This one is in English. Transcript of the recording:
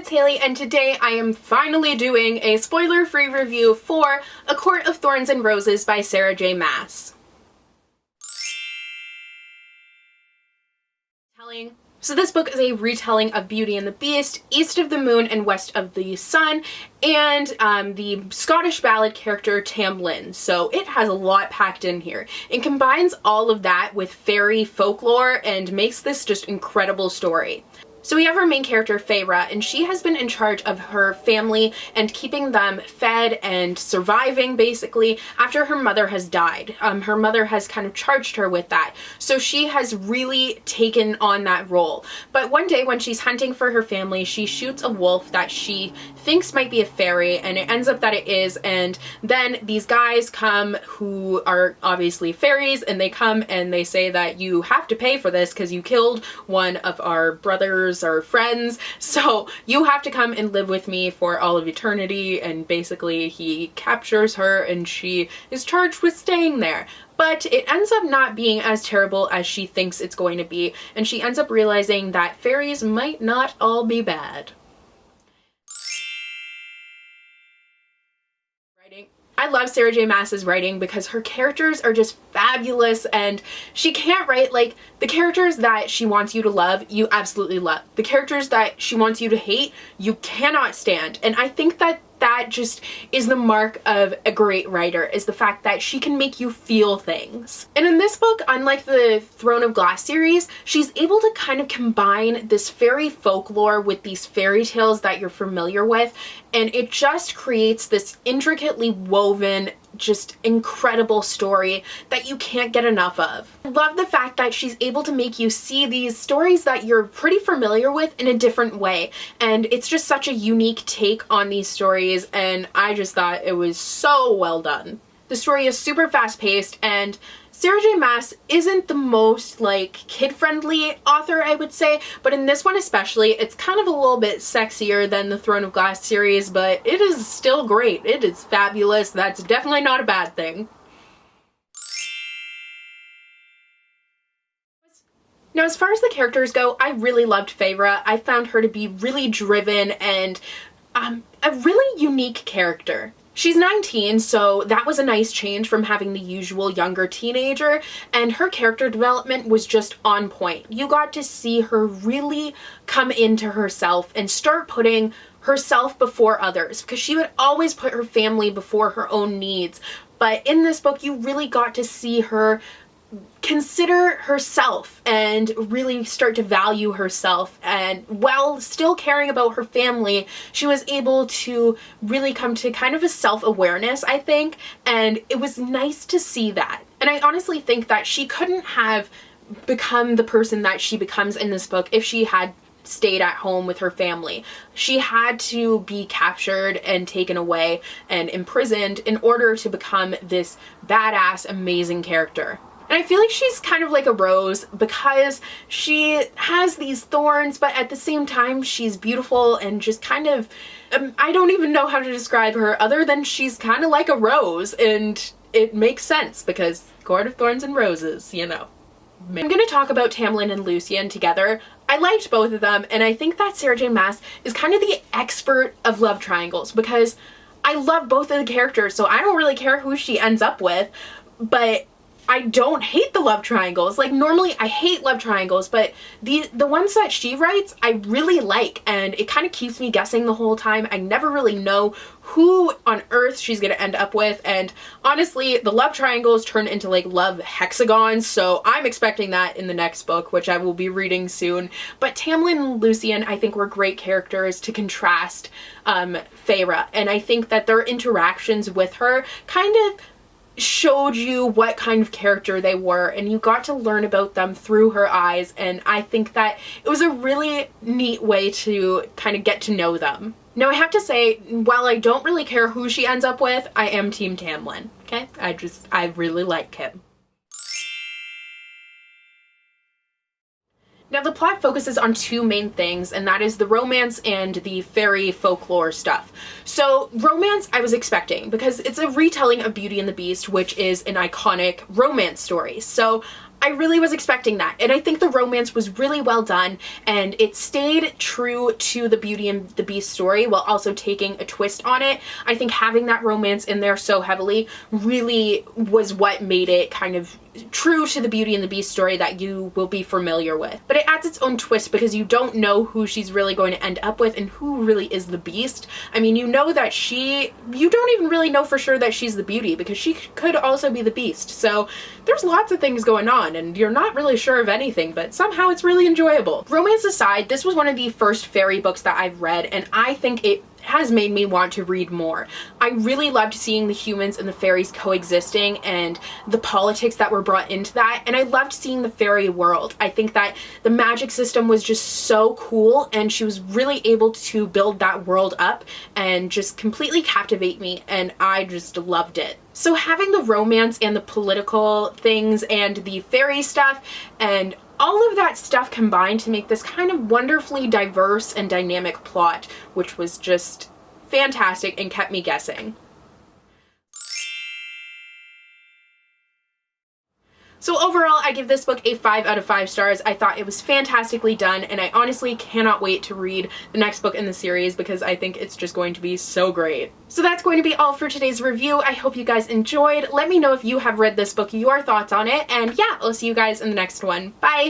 it's Haley, and today I am finally doing a spoiler-free review for A Court of Thorns and Roses by Sarah J. Maas. So this book is a retelling of Beauty and the Beast, East of the Moon and West of the Sun, and the Scottish ballad character Tamlin. So it has a lot packed in here. It combines all of that with fairy folklore and makes this just incredible story. So we have our main character, Feyre, and she has been in charge of her family and keeping them fed and surviving, basically, after her mother has died. Her mother has kind of charged her with that. So she has really taken on that role. But one day when she's hunting for her family, she shoots a wolf that she thinks might be a fairy, and it ends up that it is, and then these guys come who are obviously fairies, and they come and they say that you have to pay for this because you killed one of our brothers or friends, so you have to come and live with me for all of eternity. And basically he captures her and she is charged with staying there. But it ends up not being as terrible as she thinks it's going to be, and she ends up realizing that fairies might not all be bad. I love Sarah J. Maas's writing because her characters are just fabulous, and she can't write like the characters that she wants you to love, you absolutely love. The characters that she wants you to hate, you cannot stand. And I think that that just is the mark of a great writer, is the fact that she can make you feel things. And in this book, unlike the Throne of Glass series, she's able to kind of combine this fairy folklore with these fairy tales that you're familiar with, and it just creates this intricately woven, just incredible story that you can't get enough of. I love the fact that she's able to make you see these stories that you're pretty familiar with in a different way, and it's just such a unique take on these stories, and I just thought it was so well done. The story is super fast-paced, and Sarah J. Maas isn't the most like kid-friendly author, I would say, but in this one especially, it's kind of a little bit sexier than the Throne of Glass series, but it is still great. It is fabulous. That's definitely not a bad thing. Now, as far as the characters go, I really loved Feyre. I found her to be really driven and a really unique character. She's 19, so that was a nice change from having the usual younger teenager, and her character development was just on point. You got to see her really come into herself and start putting herself before others, because she would always put her family before her own needs. But in this book, you really got to see her consider herself and really start to value herself, and while still caring about her family, she was able to really come to kind of a self-awareness, I think, and it was nice to see that. And I honestly think that she couldn't have become the person that she becomes in this book if she had stayed at home with her family. She had to be captured and taken away and imprisoned in order to become this badass, amazing character. And I feel like she's kind of like a rose because she has these thorns, but at the same time she's beautiful and just kind of, I don't even know how to describe her other than she's kind of like a rose, and it makes sense because Court of Thorns and Roses, you know. I'm going to talk about Tamlin and Lucien together. I liked both of them, and I think that Sarah J. Maas is kind of the expert of love triangles because I love both of the characters, so I don't really care who she ends up with, but I don't hate the love triangles. Like, normally I hate love triangles, but the ones that she writes I really like, and it kind of keeps me guessing the whole time. I never really know who on earth she's gonna end up with, and honestly the love triangles turn into like love hexagons, so I'm expecting that in the next book, which I will be reading soon. But Tamlin and Lucien I think were great characters to contrast Feyre, and I think that their interactions with her kind of showed you what kind of character they were, and you got to learn about them through her eyes, and I think that it was a really neat way to kind of get to know them. Now, I have to say, while I don't really care who she ends up with, I am Team Tamlin, okay? I really like him. Now, the plot focuses on two main things, and that is the romance and the fairy folklore stuff. So, romance I was expecting, because it's a retelling of Beauty and the Beast, which is an iconic romance story. So, I really was expecting that, and I think the romance was really well done, and it stayed true to the Beauty and the Beast story while also taking a twist on it. I think having that romance in there so heavily really was what made it kind of true to the Beauty and the Beast story that you will be familiar with. But it adds its own twist because you don't know who she's really going to end up with and who really is the Beast. I mean, you know that you don't even really know for sure that she's the Beauty because she could also be the Beast. So there's lots of things going on and you're not really sure of anything, but somehow it's really enjoyable. Romance aside, this was one of the first fairy books that I've read, and I think it has made me want to read more. I really loved seeing the humans and the fairies coexisting and the politics that were brought into that, and I loved seeing the fairy world. I think that the magic system was just so cool, and she was really able to build that world up and just completely captivate me, and I just loved it. So having the romance and the political things and the fairy stuff and all of that stuff combined to make this kind of wonderfully diverse and dynamic plot, which was just fantastic and kept me guessing. So overall, I give this book a 5 out of 5 stars. I thought it was fantastically done, and I honestly cannot wait to read the next book in the series because I think it's just going to be so great. So that's going to be all for today's review. I hope you guys enjoyed. Let me know if you have read this book, your thoughts on it, and yeah, I'll see you guys in the next one. Bye!